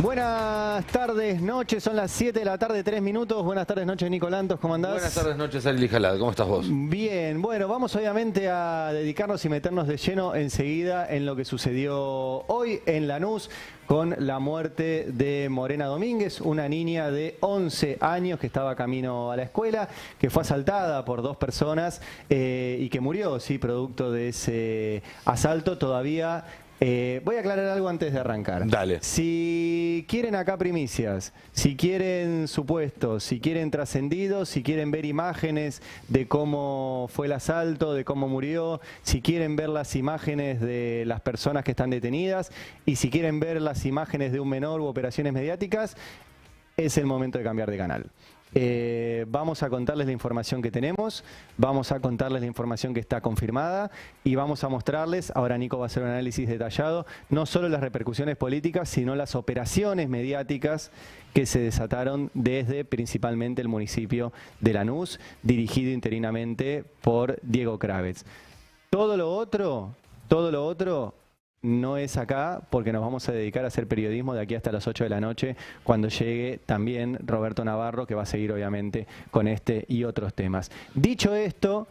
Buenas tardes, noches, son las 7 de la tarde, 3 minutos. Buenas tardes, noches, Nico Lantos, ¿cómo andás? Buenas tardes, noches, Ari Jalad, ¿cómo estás vos? Bien, bueno, vamos obviamente a dedicarnos y meternos de lleno enseguida en lo que sucedió hoy en Lanús con la muerte de Morena Domínguez, una niña de 11 años que estaba camino a la escuela, que fue asaltada por dos personas y que murió, sí, producto de ese asalto. Todavía... voy a aclarar algo antes de arrancar. Dale. Si quieren acá primicias, si quieren supuestos, si quieren trascendidos, si quieren ver imágenes de cómo fue el asalto, de cómo murió, si quieren ver las imágenes de las personas que están detenidas y si quieren ver las imágenes de un menor u operaciones mediáticas, es el momento de cambiar de canal. Vamos a contarles la información que tenemos, vamos a contarles la información que está confirmada y vamos a mostrarles, ahora Nico va a hacer un análisis detallado, no solo las repercusiones políticas, sino las operaciones mediáticas que se desataron desde principalmente el municipio de Lanús, dirigido interinamente por Diego Kravetz. Todo lo otro no es acá porque nos vamos a dedicar a hacer periodismo de aquí hasta las 8 de la noche cuando llegue también Roberto Navarro, que va a seguir obviamente con este y otros temas. Dicho esto,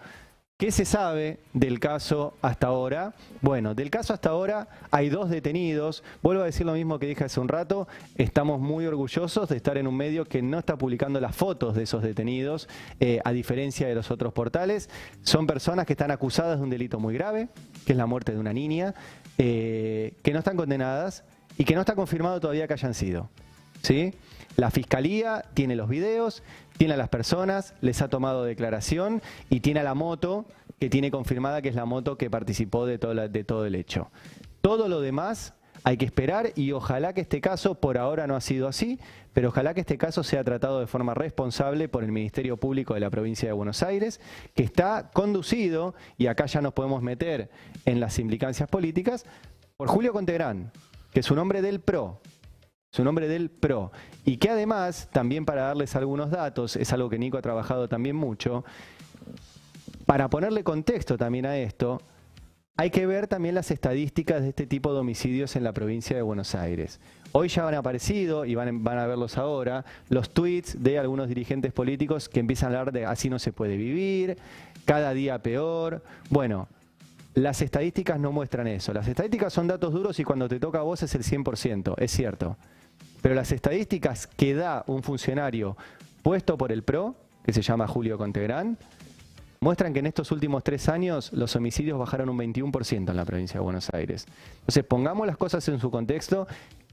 ¿qué se sabe del caso hasta ahora? Bueno, del caso hasta ahora hay dos detenidos. Vuelvo a decir lo mismo que dije hace un rato. Estamos muy orgullosos de estar en un medio que no está publicando las fotos de esos detenidos, a diferencia de los otros portales. Son personas que están acusadas de un delito muy grave, que es la muerte de una niña, que no están condenadas y que no está confirmado todavía que hayan sido, ¿sí? La Fiscalía tiene los videos, tiene a las personas, les ha tomado declaración y tiene a la moto, que tiene confirmada que es la moto que participó de todo el hecho. Todo lo demás hay que esperar y ojalá que este caso, por ahora no ha sido así, pero ojalá que este caso sea tratado de forma responsable por el Ministerio Público de la Provincia de Buenos Aires, que está conducido, y acá ya nos podemos meter en las implicancias políticas, por Julio Contegrán, que es un hombre del PRO. Su nombre del PRO, y que además, también para darles algunos datos, es algo que Nico ha trabajado también mucho, para ponerle contexto también a esto, hay que ver también las estadísticas de este tipo de homicidios en la provincia de Buenos Aires. Hoy ya han aparecido, y van a verlos ahora, los tweets de algunos dirigentes políticos que empiezan a hablar de así no se puede vivir, cada día peor. Bueno, las estadísticas no muestran eso. Las estadísticas son datos duros y cuando te toca a vos es el 100%, es cierto. Pero las estadísticas que da un funcionario puesto por el PRO, que se llama Julio Contegrán, muestran que en estos últimos 3 años los homicidios bajaron un 21% en la provincia de Buenos Aires. Entonces pongamos las cosas en su contexto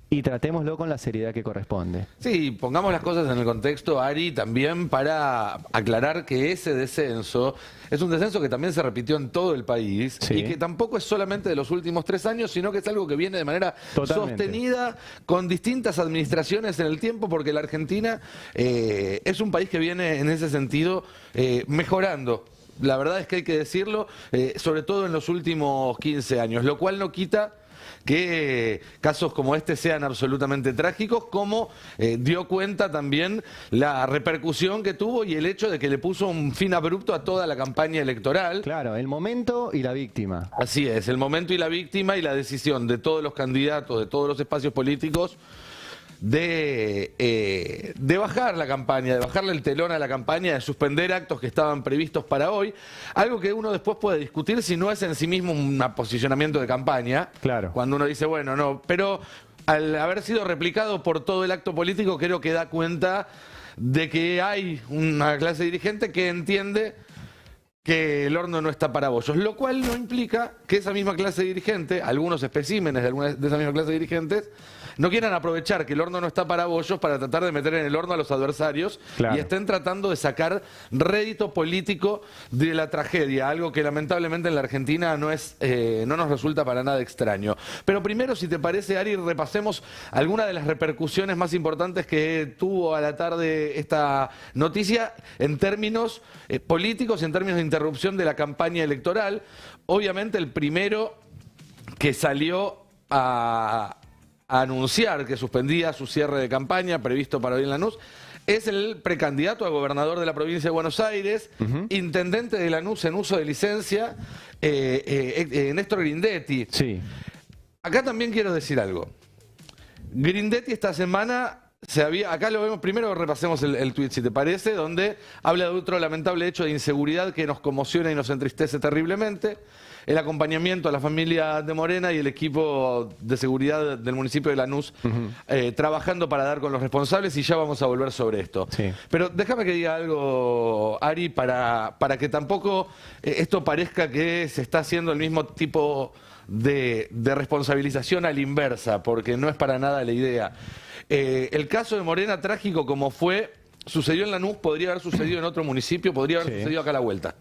y tratémoslo con la seriedad que corresponde. Sí, pongamos las cosas en el contexto, Ari, también para aclarar que ese descenso es un descenso que también se repitió en todo el país, sí, y que tampoco es solamente de los últimos 3 años, sino que es algo que viene de manera sostenida con distintas administraciones en el tiempo, porque la Argentina es un país que viene en ese sentido mejorando. La verdad es que hay que decirlo, sobre todo en los últimos 15 años, lo cual no quita que casos como este sean absolutamente trágicos, como dio cuenta también la repercusión que tuvo y el hecho de que le puso un fin abrupto a toda la campaña electoral. Claro, el momento y la víctima. Así es, el momento y la víctima y la decisión de todos los candidatos, de todos los espacios políticos, de bajar la campaña, de bajarle el telón a la campaña, de suspender actos que estaban previstos para hoy, algo que uno después puede discutir si no es en sí mismo un posicionamiento de campaña, claro, cuando uno dice, bueno, no, pero al haber sido replicado por todo el acto político, creo que da cuenta de que hay una clase dirigente que entiende que el horno no está para bollos, lo cual no implica que esa misma clase dirigente, algunos especímenes de esa misma clase de dirigentes, no quieran aprovechar que el horno no está para bollos para tratar de meter en el horno a los adversarios, claro, y estén tratando de sacar rédito político de la tragedia, algo que lamentablemente en la Argentina no nos resulta para nada extraño. Pero primero, si te parece, Ari, repasemos algunas de las repercusiones más importantes que tuvo a la tarde esta noticia en términos políticos, en términos de interrupción de la campaña electoral. Obviamente el primero que salió a anunciar que suspendía su cierre de campaña previsto para hoy en Lanús es el precandidato a gobernador de la provincia de Buenos Aires, intendente de Lanús en uso de licencia, Néstor Grindetti. Sí. Acá también quiero decir algo. Grindetti esta semana acá lo vemos, primero repasemos el tuit, si te parece, donde habla de otro lamentable hecho de inseguridad que nos conmociona y nos entristece terriblemente. El acompañamiento a la familia de Morena y el equipo de seguridad del municipio de Lanús trabajando para dar con los responsables, y ya vamos a volver sobre esto. Sí. Pero déjame que diga algo, Ari, para que tampoco esto parezca que se está haciendo el mismo tipo de responsabilización a la inversa, porque no es para nada la idea. El caso de Morena, trágico como fue, sucedió en Lanús, podría haber sucedido en otro municipio, podría haber sucedido acá a la vuelta.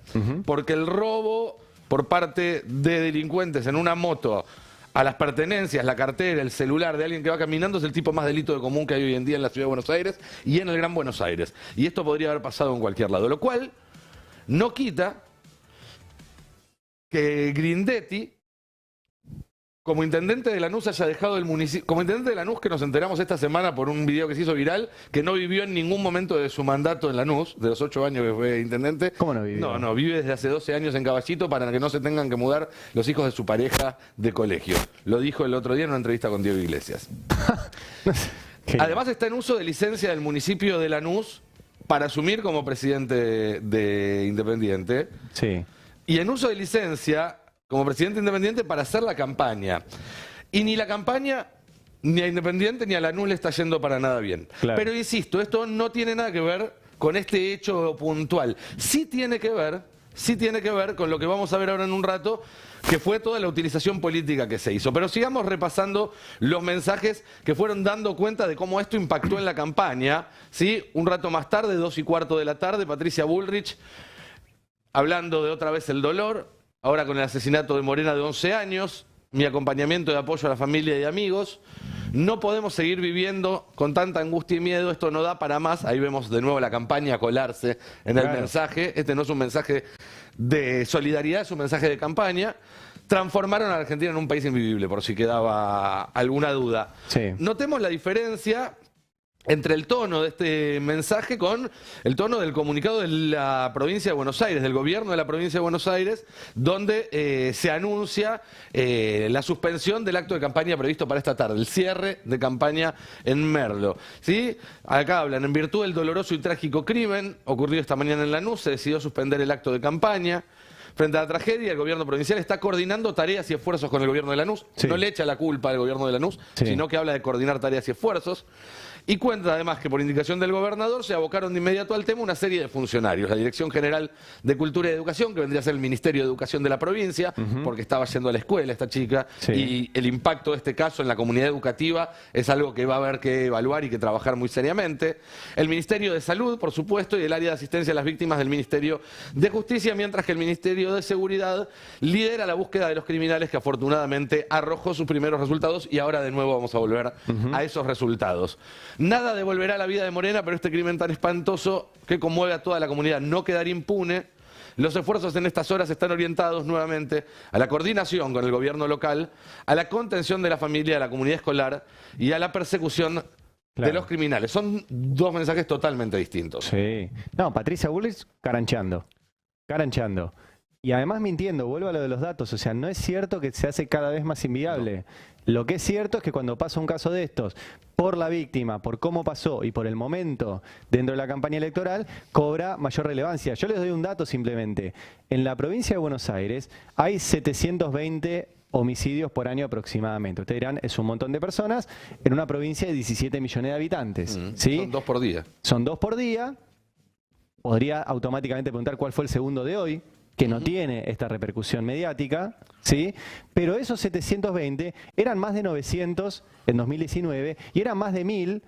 Porque el robo por parte de delincuentes en una moto a las pertenencias, la cartera, el celular de alguien que va caminando es el tipo más delito de común que hay hoy en día en la ciudad de Buenos Aires y en el Gran Buenos Aires. Y esto podría haber pasado en cualquier lado, lo cual no quita que Grindetti, como intendente de Lanús, haya dejado el municipio. Como intendente de Lanús, que nos enteramos esta semana por un video que se hizo viral, que no vivió en ningún momento de su mandato en Lanús, de los 8 años que fue intendente. ¿Cómo no vivió? No, vive desde hace 12 años en Caballito para que no se tengan que mudar los hijos de su pareja de colegio. Lo dijo el otro día en una entrevista con Diego Iglesias. Además está en uso de licencia del municipio de Lanús para asumir como presidente de Independiente. Sí. Y en uso de licencia como presidente independiente para hacer la campaña. Y ni la campaña, ni a Independiente, ni a Lanús le está yendo para nada bien. Claro. Pero insisto, esto no tiene nada que ver con este hecho puntual. Sí tiene que ver con lo que vamos a ver ahora en un rato, que fue toda la utilización política que se hizo. Pero sigamos repasando los mensajes que fueron dando cuenta de cómo esto impactó en la campaña. ¿Sí? Un rato más tarde, 2:15 de la tarde, Patricia Bullrich, hablando de otra vez el dolor, ahora con el asesinato de Morena de 11 años, mi acompañamiento de apoyo a la familia y amigos. No podemos seguir viviendo con tanta angustia y miedo, esto no da para más. Ahí vemos de nuevo la campaña colarse en el mensaje. Este no es un mensaje de solidaridad, es un mensaje de campaña. Transformaron a la Argentina en un país invivible, por si quedaba alguna duda. Sí. Notemos la diferencia entre el tono de este mensaje con el tono del comunicado de la provincia de Buenos Aires, del gobierno de la provincia de Buenos Aires, donde se anuncia la suspensión del acto de campaña previsto para esta tarde, el cierre de campaña en Merlo. ¿Sí? Acá hablan, en virtud del doloroso y trágico crimen ocurrido esta mañana en Lanús, se decidió suspender el acto de campaña. Frente a la tragedia, el gobierno provincial está coordinando tareas y esfuerzos con el gobierno de Lanús. Sí. No le echa la culpa al gobierno de Lanús, sino que habla de coordinar tareas y esfuerzos. Y cuenta además que por indicación del gobernador se abocaron de inmediato al tema una serie de funcionarios. La Dirección General de Cultura y Educación, que vendría a ser el Ministerio de Educación de la provincia, porque estaba yendo a la escuela esta chica, y el impacto de este caso en la comunidad educativa es algo que va a haber que evaluar y que trabajar muy seriamente. El Ministerio de Salud, por supuesto, y el área de asistencia a las víctimas del Ministerio de Justicia, mientras que el Ministerio de Seguridad lidera la búsqueda de los criminales, que afortunadamente arrojó sus primeros resultados, y ahora de nuevo vamos a volver a esos resultados. Nada devolverá la vida de Morena, pero este crimen tan espantoso que conmueve a toda la comunidad no quedará impune. Los esfuerzos en estas horas están orientados nuevamente a la coordinación con el gobierno local, a la contención de la familia, de la comunidad escolar y a la persecución de los criminales. Son dos mensajes totalmente distintos. Sí. No, Patricia Bullrich caranchando. Y además mintiendo, vuelvo a lo de los datos, o sea, no es cierto que se hace cada vez más inviable. Lo que es cierto es que cuando pasa un caso de estos, por la víctima, por cómo pasó y por el momento dentro de la campaña electoral, cobra mayor relevancia. Yo les doy un dato simplemente. En la provincia de Buenos Aires hay 720 homicidios por año aproximadamente. Ustedes dirán, es un montón de personas en una provincia de 17 millones de habitantes. ¿Sí? Son 2 por día. Son 2 por día. Podría automáticamente preguntar cuál fue el segundo de hoy, que no tiene esta repercusión mediática, ¿sí? Pero esos 720 eran más de 900 en 2019 y eran más de 1000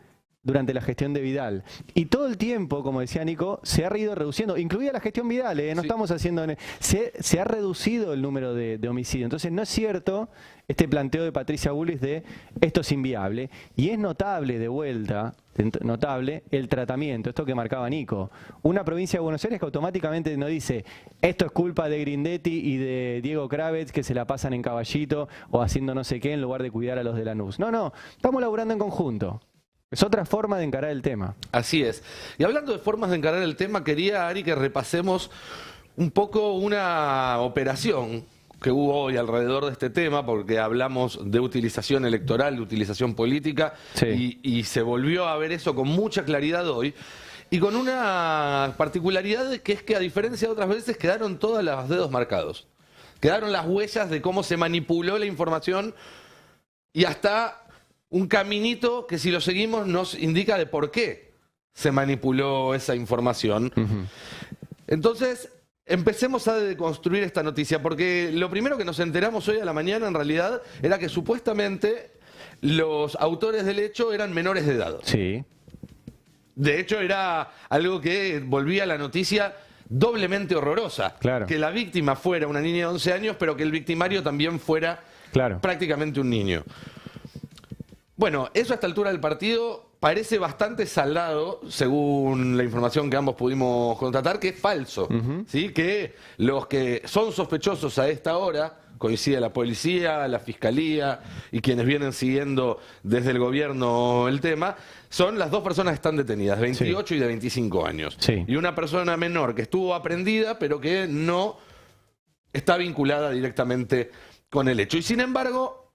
durante la gestión de Vidal. Y todo el tiempo, como decía Nico, se ha ido reduciendo, incluida la gestión Vidal, no estamos haciendo... Se ha reducido el número de homicidios. Entonces no es cierto este planteo de Patricia Bullrich de esto es inviable. Y es notable, de vuelta, notable el tratamiento, esto que marcaba Nico. Una provincia de Buenos Aires que automáticamente no dice esto es culpa de Grindetti y de Diego Kravetz que se la pasan en Caballito o haciendo no sé qué en lugar de cuidar a los de Lanús. No, estamos laburando en conjunto. Es otra forma de encarar el tema. Así es. Y hablando de formas de encarar el tema, quería, Ari, que repasemos un poco una operación que hubo hoy alrededor de este tema, porque hablamos de utilización electoral, de utilización política, y se volvió a ver eso con mucha claridad hoy, y con una particularidad que es que a diferencia de otras veces quedaron todos los dedos marcados. Quedaron las huellas de cómo se manipuló la información y hasta un caminito que si lo seguimos nos indica de por qué se manipuló esa información. Entonces, empecemos a deconstruir esta noticia, porque lo primero que nos enteramos hoy a la mañana en realidad era que supuestamente los autores del hecho eran menores de edad. Sí. De hecho, era algo que volvía a la noticia doblemente horrorosa. Claro. Que la víctima fuera una niña de 11 años, pero que el victimario también fuera prácticamente un niño. Bueno, eso a esta altura del partido parece bastante saldado, según la información que ambos pudimos constatar, que es falso. ¿Sí? Que los que son sospechosos a esta hora, coincide la policía, la fiscalía y quienes vienen siguiendo desde el gobierno el tema, son las dos personas que están detenidas, de 28 y de 25 años. Y una persona menor que estuvo aprendida, pero que no está vinculada directamente con el hecho. Y sin embargo,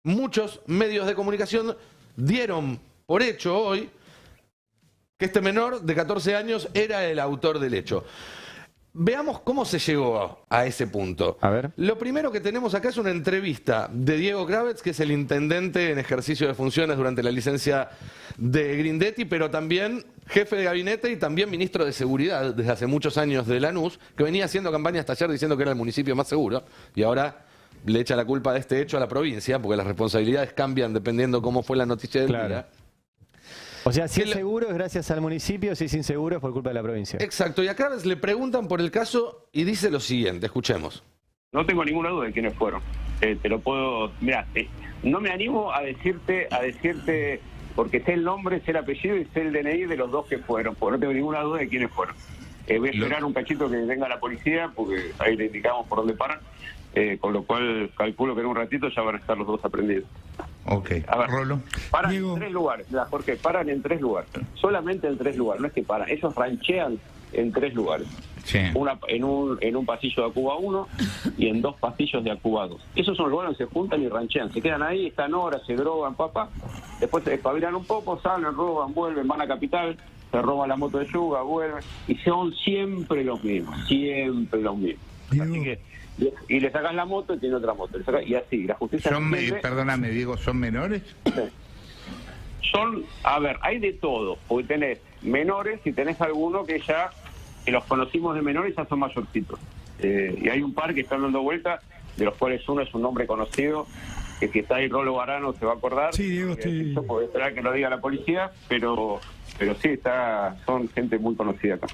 muchos medios de comunicación dieron por hecho hoy que este menor de 14 años era el autor del hecho. Veamos cómo se llegó a ese punto. A ver. Lo primero que tenemos acá es una entrevista de Diego Kravetz, que es el intendente en ejercicio de funciones durante la licencia de Grindetti, pero también jefe de gabinete y también ministro de Seguridad desde hace muchos años de Lanús, que venía haciendo campaña hasta ayer diciendo que era el municipio más seguro, y ahora le echa la culpa de este hecho a la provincia, porque las responsabilidades cambian dependiendo cómo fue la noticia del día. O sea, si es seguro es gracias al municipio, si es inseguro es por culpa de la provincia. Exacto, y a Kravetz le preguntan por el caso y dice lo siguiente, escuchemos. No tengo ninguna duda de quiénes fueron. Te lo puedo... Mirá, no me animo a decirte, porque sé el nombre, sé el apellido y sé el DNI de los dos que fueron, porque no tengo ninguna duda de quiénes fueron. Voy a esperar un cachito que venga la policía, porque ahí le indicamos por dónde paran, con lo cual calculo que en un ratito ya van a estar los dos aprendidos. Ok. A ver, Rolo. Paran Diego. en 3 lugares, Jorge, paran en 3 lugares. Solamente en 3 lugares, no es que paran, ellos ranchean en 3 lugares. Sí. En un pasillo de Acuba 1 y en 2 pasillos de Acuba 2. Esos son los lugares donde se juntan y ranchean. Se quedan ahí, están horas, se drogan, después se espabilan un poco, salen, roban, vuelven, van a Capital, se roban la moto de Yuga, vuelven, y son siempre los mismos. Así que, y le sacas la moto y tiene otra moto. Y así, la justicia... Perdóname, Diego, ¿son menores? Son, a ver, hay de todo, porque tenés menores y tenés algunos que ya, que los conocimos de menores, ya son mayorcitos. Y hay un par que están dando vueltas, de los cuales uno es un nombre conocido, que si está ahí Rolo Varano se va a acordar. Sí, Diego, estoy... Yo puedo esperar que lo diga la policía, pero sí, son gente muy conocida acá.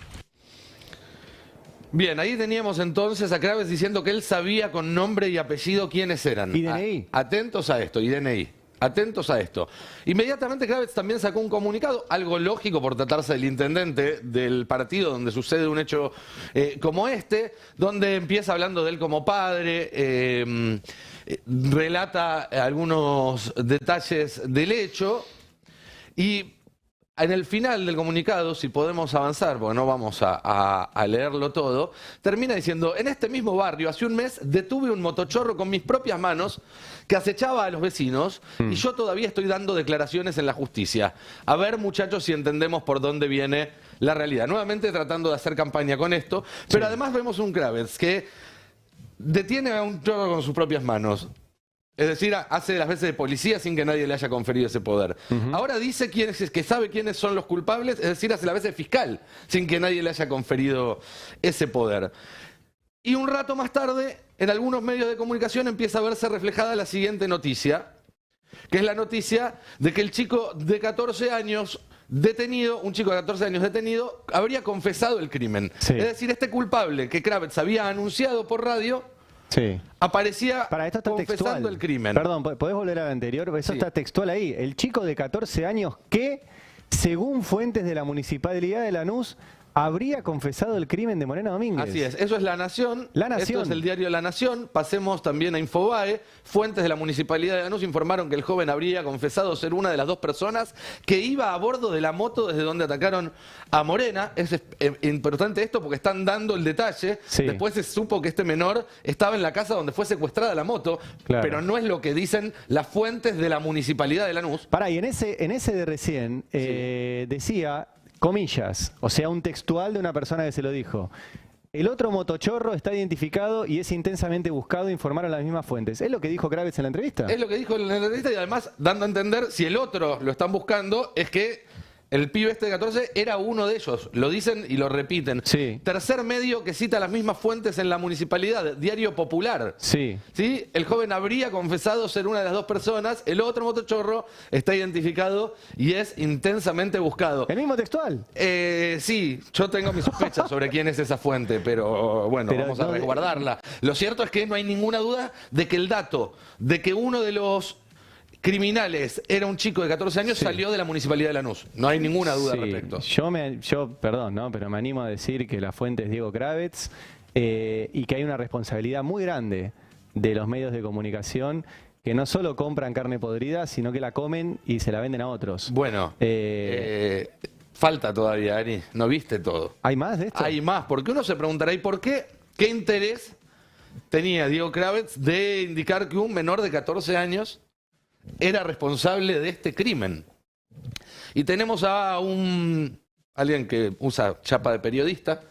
Bien, ahí teníamos entonces a Kravetz diciendo que él sabía con nombre y apellido quiénes eran. ¿Y DNI? Atentos a esto, y DNI. Atentos a esto. Inmediatamente Kravetz también sacó un comunicado, algo lógico por tratarse del intendente del partido donde sucede un hecho como este, donde empieza hablando de él como padre, relata algunos detalles del hecho y... En el final del comunicado, si podemos avanzar, porque no vamos a leerlo todo, termina diciendo, en este mismo barrio, hace un mes, detuve un motochorro con mis propias manos que acechaba a los vecinos y yo todavía estoy dando declaraciones en la justicia. A ver, muchachos, si entendemos por dónde viene la realidad. Nuevamente tratando de hacer campaña con esto, pero además vemos un Kravetz que detiene a un chorro con sus propias manos. Es decir, hace las veces de policía sin que nadie le haya conferido ese poder. Ahora dice que sabe quiénes son los culpables, es decir, hace las veces de fiscal sin que nadie le haya conferido ese poder. Y un rato más tarde, en algunos medios de comunicación empieza a verse reflejada la siguiente noticia, que es la noticia de que el chico de 14 años detenido, un chico de 14 años detenido, habría confesado el crimen. Es decir, este culpable que Kravetz había anunciado por radio... aparecía confesando textual. El crimen. Perdón, ¿podés volver al anterior? Eso está textual ahí. El chico de 14 años que, según fuentes de la Municipalidad de Lanús, habría confesado el crimen de Morena Domínguez. Así es, eso es La Nación. La Nación. Esto es el diario La Nación. Pasemos también a Infobae. Fuentes de la Municipalidad de Lanús informaron que el joven habría confesado ser una de las 2 personas que iba a bordo de la moto desde donde atacaron a Morena. Es importante esto porque están dando el detalle. Sí. Después se supo que este menor estaba en la casa donde fue secuestrada la moto, Claro. pero no es lo que dicen las fuentes de la Municipalidad de Lanús. Pará, y en ese de recién decía, comillas, o sea, un textual de una persona que se lo dijo. El otro motochorro está identificado y es intensamente buscado, informaron las mismas fuentes. ¿Es lo que dijo Kravitz en la entrevista? Es lo que dijo en la entrevista y además dando a entender, si el otro lo están buscando, es que el pibe este de 14 era uno de ellos. Lo dicen y lo repiten. Sí. Tercer medio que cita las mismas fuentes en la municipalidad, Diario Popular. Sí. ¿Sí? El joven habría confesado ser una de las 2 personas. El otro motochorro está identificado y es intensamente buscado. ¿El mismo textual? Sí, yo tengo mis sospechas sobre quién es esa fuente, pero bueno, Pero vamos a no- resguardarla. Lo cierto es que no hay ninguna duda de que el dato de que uno de los criminales era un chico de 14 años Sí. salió de la Municipalidad de Lanús. No hay ninguna duda al Sí. respecto. Yo, perdón, ¿no? Pero me animo a decir que la fuente es Diego Kravitz y que hay una responsabilidad muy grande de los medios de comunicación que no solo compran carne podrida, sino que la comen y se la venden a otros. Bueno, falta todavía, Ari. No viste todo. ¿Hay más de esto? Hay más, porque uno se preguntará, ¿y por qué? ¿Qué interés tenía Diego Kravitz de indicar que un menor de 14 años era responsable de este crimen? Y tenemos a alguien que usa chapa de periodista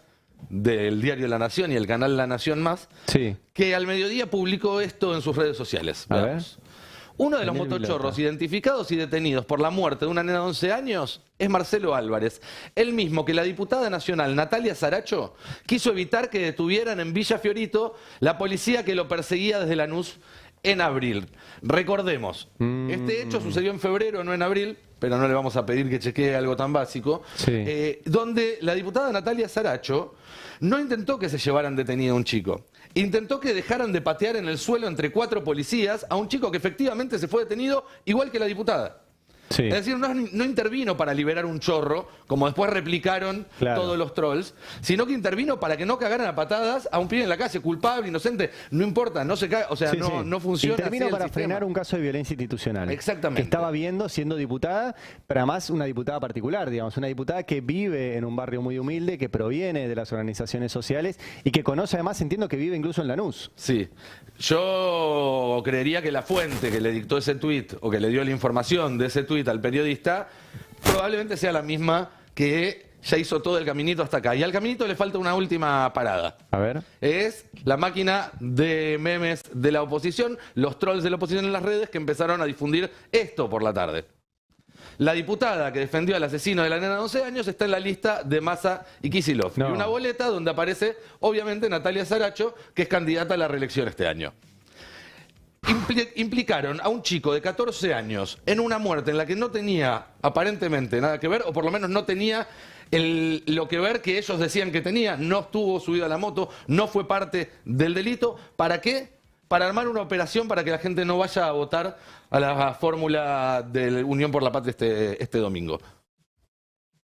del diario La Nación y el canal La Nación Más, Sí. que al mediodía publicó esto en sus redes sociales. A ver. Veamos. Uno de los Daniel motochorros Vilota. identificados y detenidos por la muerte de una nena de 11 años es Marcelo Álvarez, el mismo que la diputada nacional Natalia Saracho quiso evitar que detuvieran en Villa Fiorito la policía que lo perseguía desde Lanús en abril. Recordemos, este hecho sucedió en febrero, no en abril, pero no le vamos a pedir que chequee algo tan básico, Sí. donde la diputada Natalia Saracho no intentó que se llevaran detenido a un chico. Intentó que dejaran de patear en el suelo entre 4 policías a un chico que efectivamente se fue detenido, igual que la diputada. Sí. Es decir, no intervino para liberar un chorro, como después replicaron Claro. todos los trolls, sino que intervino para que no cagaran a patadas a un pibe en la calle, culpable, inocente, no importa, no se caga, o sea, Sí, no, sí. no funciona Intervino así el para sistema. frenar un caso de violencia institucional. Exactamente. Que estaba viendo siendo diputada, pero además una diputada particular, digamos, una diputada que vive en un barrio muy humilde, que proviene de las organizaciones sociales y que conoce además, entiendo que vive incluso en Lanús. Sí, yo creería que la fuente que le dictó ese tuit o que le dio la información de ese tuit al periodista probablemente sea la misma que ya hizo todo el caminito hasta acá. Y al caminito le falta una última parada. A ver. Es la máquina de memes de la oposición, los trolls de la oposición en las redes que empezaron a difundir esto por la tarde. La diputada que defendió al asesino de la nena de 11 años está en la lista de Massa y Kicillof. No. Y una boleta donde aparece, obviamente, Natalia Saracho, que es candidata a la reelección este año. Implicaron a un chico de 14 años en una muerte en la que no tenía aparentemente nada que ver, o por lo menos no tenía lo que ver que ellos decían que tenía, no estuvo subido a la moto, no fue parte del delito. ¿Para qué? Para armar una operación para que la gente no vaya a votar a la fórmula de Unión por la Patria este domingo.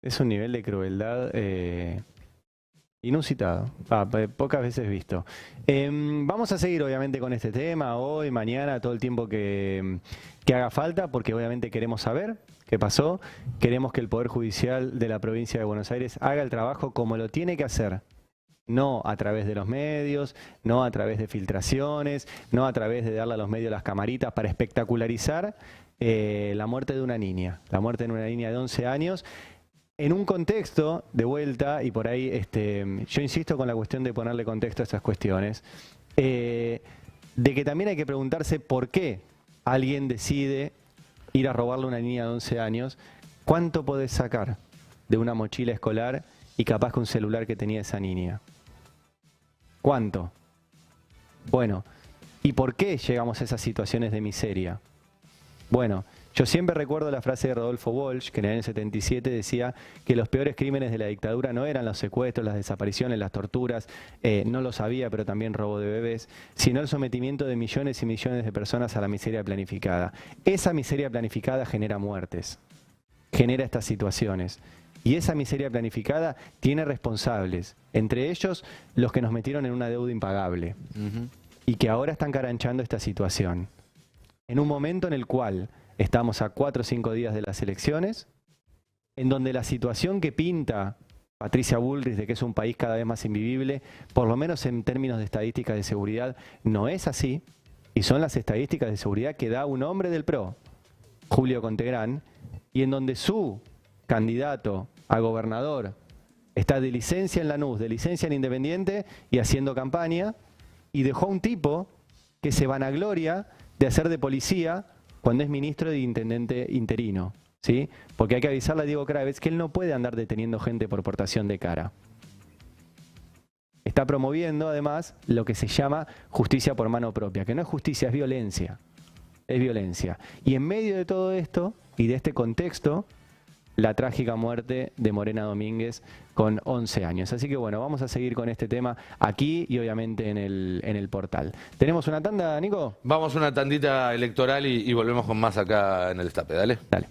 Es un nivel de crueldad inusitado, pocas veces visto. Vamos a seguir obviamente con este tema, hoy, mañana, todo el tiempo que haga falta, porque obviamente queremos saber qué pasó, queremos que el Poder Judicial de la provincia de Buenos Aires haga el trabajo como lo tiene que hacer. No a través de los medios, no a través de filtraciones, no a través de darle a los medios las camaritas para espectacularizar la muerte de una niña. La muerte de una niña de 11 años. En un contexto, de vuelta, y por ahí yo insisto con la cuestión de ponerle contexto a estas cuestiones, de que también hay que preguntarse por qué alguien decide ir a robarle a una niña de 11 años, cuánto podés sacar de una mochila escolar y capaz que un celular que tenía esa niña. ¿Cuánto? Bueno, ¿y por qué llegamos a esas situaciones de miseria? Bueno, yo siempre recuerdo la frase de Rodolfo Walsh, que en el año 77 decía que los peores crímenes de la dictadura no eran los secuestros, las desapariciones, las torturas, no lo sabía, pero también robo de bebés, sino el sometimiento de millones y millones de personas a la miseria planificada. Esa miseria planificada genera muertes, genera estas situaciones. Y esa miseria planificada tiene responsables, entre ellos los que nos metieron en una deuda impagable y que ahora están caranchando esta situación. En un momento en el cual estamos a 4 o 5 días de las elecciones, en donde la situación que pinta Patricia Bullrich de que es un país cada vez más invivible, por lo menos en términos de estadísticas de seguridad, no es así, y son las estadísticas de seguridad que da un hombre del PRO, Julio Contegrán, y en donde su candidato a gobernador está de licencia en Lanús, de licencia en Independiente y haciendo campaña, y dejó a un tipo que se vanagloria de hacer de policía cuando es ministro de intendente interino, ¿sí? Porque hay que avisarle a Diego Kraevitz que él no puede andar deteniendo gente por portación de cara. Está promoviendo además lo que se llama justicia por mano propia, que no es justicia, es violencia. Es violencia. Y en medio de todo esto y de este contexto, la trágica muerte de Morena Domínguez con 11 años. Así que bueno, vamos a seguir con este tema aquí y obviamente en el portal. ¿Tenemos una tanda, Nico? Vamos a una tandita electoral y volvemos con más acá en el Destape. Dale. Dale.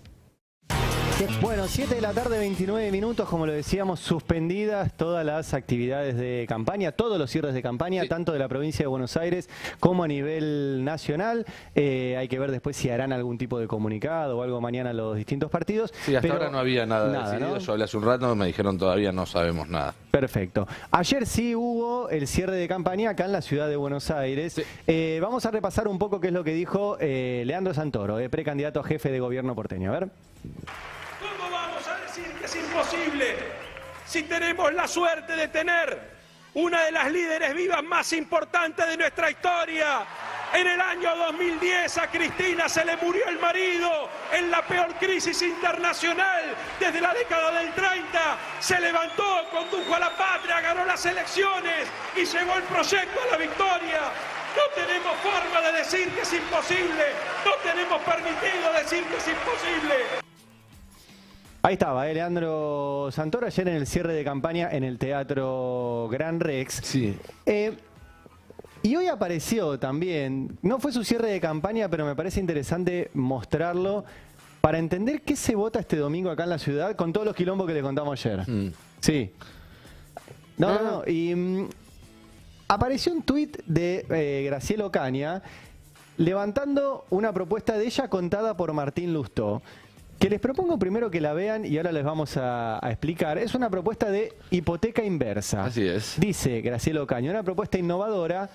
Bueno, 7 de la tarde, 29 minutos, como lo decíamos, suspendidas todas las actividades de campaña, todos los cierres de campaña, sí, tanto de la provincia de Buenos Aires como a nivel nacional. Hay que ver después si harán algún tipo de comunicado o algo mañana los distintos partidos. Sí, hasta ahora no había nada decidido, ¿no? Yo hablé hace un rato, me dijeron todavía no sabemos nada. Perfecto. Ayer sí hubo el cierre de campaña acá en la ciudad de Buenos Aires. Sí. Vamos a repasar un poco qué es lo que dijo Leandro Santoro, precandidato a jefe de gobierno porteño. A ver. ¿Cómo vamos a decir que es imposible si tenemos la suerte de tener una de las líderes vivas más importantes de nuestra historia? En el año 2010 a Cristina se le murió el marido en la peor crisis internacional desde la década del 30. Se levantó, condujo a la patria, ganó las elecciones y llevó el proyecto a la victoria. No tenemos forma de decir que es imposible, no tenemos permitido decir que es imposible. Ahí estaba, Leandro Santoro ayer en el cierre de campaña en el Teatro Gran Rex. Sí. Y hoy apareció también, no fue su cierre de campaña, pero me parece interesante mostrarlo para entender qué se vota este domingo acá en la ciudad con todos los quilombos que le contamos ayer. Sí. No. Y apareció un tuit de Graciela Ocaña levantando una propuesta de ella contada por Martín Lustó, que les propongo primero que la vean y ahora les vamos a explicar. Es una propuesta de hipoteca inversa. Así es. Dice Graciela Ocaña, una propuesta innovadora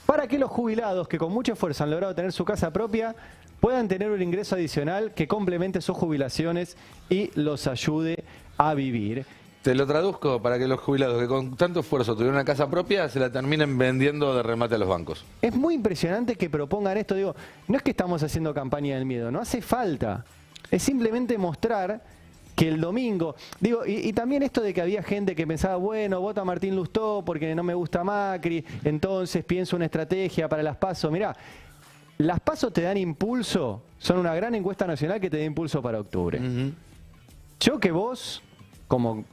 para que los jubilados que con mucho esfuerzo han logrado tener su casa propia puedan tener un ingreso adicional que complemente sus jubilaciones y los ayude a vivir. Te lo traduzco para que los jubilados que con tanto esfuerzo tuvieron una casa propia se la terminen vendiendo de remate a los bancos. Es muy impresionante que propongan esto. Digo, no es que estamos haciendo campaña del miedo, no hace falta. Es simplemente mostrar que el domingo, digo, y también esto de que había gente que pensaba, bueno, vota a Martín Lustó porque no me gusta Macri, entonces pienso una estrategia para las PASO. Mirá, las PASO te dan impulso, son una gran encuesta nacional que te da impulso para octubre. Yo que vos, como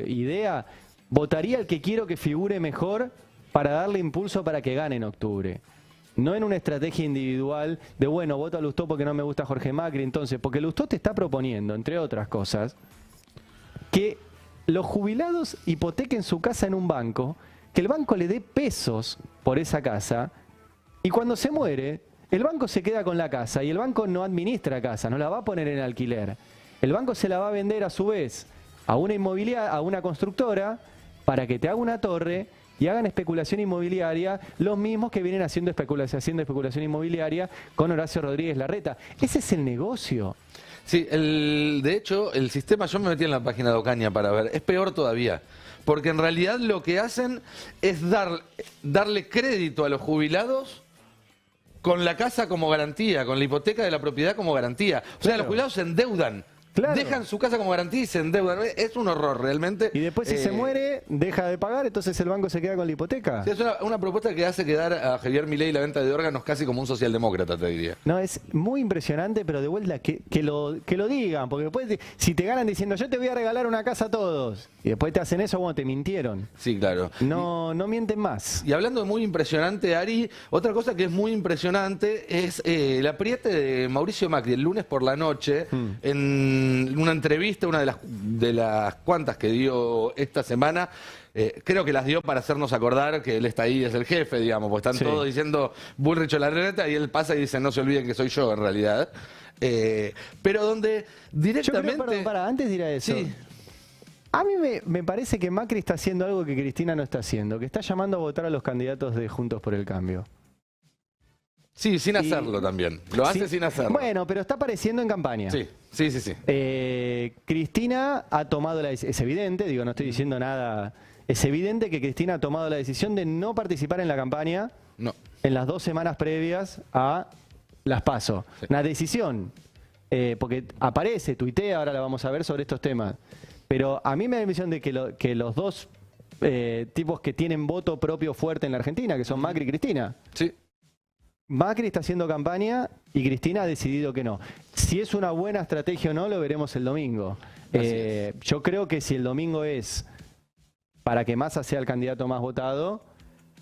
idea, votaría el que quiero que figure mejor para darle impulso para que gane en octubre. No en una estrategia individual de, bueno, voto a Lustó porque no me gusta Jorge Macri. Entonces, porque Lustó te está proponiendo, entre otras cosas, que los jubilados hipotequen su casa en un banco, que el banco le dé pesos por esa casa, y cuando se muere, el banco se queda con la casa, y el banco no administra casa, no la va a poner en alquiler. El banco se la va a vender a su vez a una inmobiliaria, a una constructora, para que te haga una torre y hagan especulación inmobiliaria, los mismos que vienen haciendo especulación inmobiliaria con Horacio Rodríguez Larreta. Ese es el negocio. Sí, de hecho, el sistema, yo me metí en la página de Ocaña para ver, es peor todavía. Porque en realidad lo que hacen es darle crédito a los jubilados con la casa como garantía, con la hipoteca de la propiedad como garantía. O sea, los jubilados se endeudan. Claro. Dejan su casa como garantía y se endeudan. Es un horror, realmente. Y después si se muere, deja de pagar, entonces el banco se queda con la hipoteca. Sí, es una propuesta que hace quedar a Javier Milei la venta de órganos casi como un socialdemócrata, te diría. No, es muy impresionante, pero de vuelta que lo digan, porque después si te ganan diciendo yo te voy a regalar una casa a todos, y después te hacen eso, bueno, te mintieron. Sí, claro. No mienten más. Y hablando de muy impresionante, Ari, otra cosa que es muy impresionante es el apriete de Mauricio Macri el lunes por la noche en en una entrevista, una de las cuantas que dio esta semana, creo que las dio para hacernos acordar que él está ahí, es el jefe, digamos, porque están todos diciendo Bullrich o Larreta y él pasa y dice no se olviden que soy yo en realidad. Pero donde directamente... Yo creo, perdón, antes de ir a eso... Sí. A mí me parece que Macri está haciendo algo que Cristina no está haciendo, que está llamando a votar a los candidatos de Juntos por el Cambio. Sí, sin hacerlo también. Lo hace sin hacerlo. Bueno, pero está apareciendo en campaña. Sí. Cristina ha tomado la decisión, es evidente, digo, no estoy diciendo nada, es evidente que Cristina ha tomado la decisión de no participar en la campaña en las 2 semanas previas a las PASO. Sí. Una decisión, porque aparece, tuitea, ahora la vamos a ver sobre estos temas. Pero a mí me da la impresión de que los dos tipos que tienen voto propio fuerte en la Argentina, que son Macri y Cristina. Sí. Macri está haciendo campaña y Cristina ha decidido que no. Si es una buena estrategia o no, lo veremos el domingo. Yo creo que si el domingo es para que Massa sea el candidato más votado,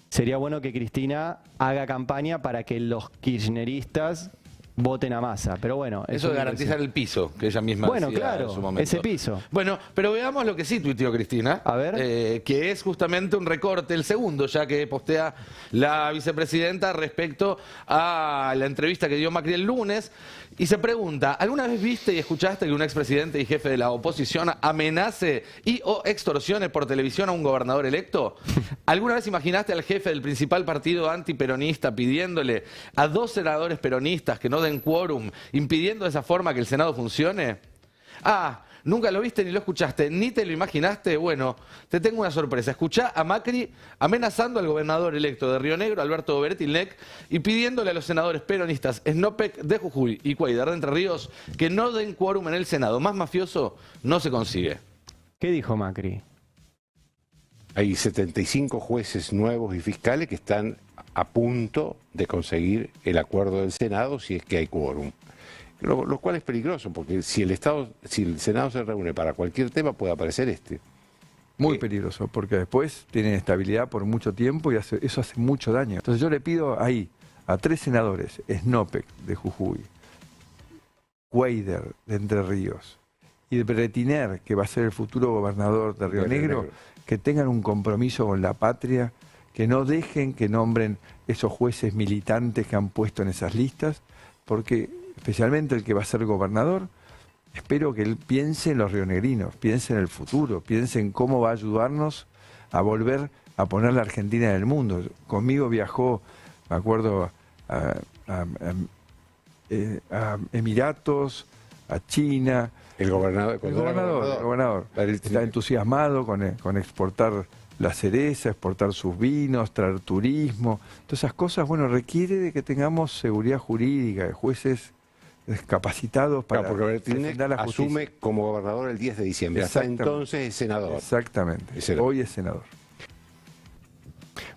sería bueno que Cristina haga campaña para que los kirchneristas voten a Massa, pero bueno... Eso de garantizar el piso, que ella misma decía claro, en su momento. Ese piso. Bueno, pero veamos lo que sí tuiteó Cristina. A ver. Que es justamente un recorte, el segundo ya que postea la vicepresidenta respecto a la entrevista que dio Macri el lunes. Y se pregunta, ¿alguna vez viste y escuchaste que un expresidente y jefe de la oposición amenace y o extorsione por televisión a un gobernador electo? ¿Alguna vez imaginaste al jefe del principal partido antiperonista pidiéndole a 2 senadores peronistas que no den quórum, impidiendo de esa forma que el Senado funcione? Nunca lo viste ni lo escuchaste, ni te lo imaginaste. Bueno, te tengo una sorpresa. Escuchá a Macri amenazando al gobernador electo de Río Negro, Alberto Beretilnec, y pidiéndole a los senadores peronistas Snopek de Jujuy y Cuaidar de Entre Ríos que no den quórum en el Senado. Más mafioso no se consigue. ¿Qué dijo Macri? Hay 75 jueces nuevos y fiscales que están a punto de conseguir el acuerdo del Senado si es que hay quórum. Lo cual es peligroso, porque si el Senado se reúne para cualquier tema, puede aparecer este. Muy peligroso, porque después tienen estabilidad por mucho tiempo y eso hace mucho daño. Entonces yo le pido ahí a 3 senadores, Snopek de Jujuy, Cuaidar de Entre Ríos y Beretiner, que va a ser el futuro gobernador de Río Negro, que tengan un compromiso con la patria, que no dejen que nombren esos jueces militantes que han puesto en esas listas, porque especialmente el que va a ser gobernador, espero que él piense en los rionegrinos, piense en el futuro, piense en cómo va a ayudarnos a volver a poner la Argentina en el mundo. Conmigo viajó, me acuerdo, a Emiratos, a China. El gobernador. Está entusiasmado con exportar la cereza, exportar sus vinos, traer turismo. Todas esas cosas, bueno, requiere de que tengamos seguridad jurídica, de jueces capacitados para defender la justicia. Asume como gobernador el 10 de diciembre. Hasta entonces es senador. Exactamente. Hoy es senador.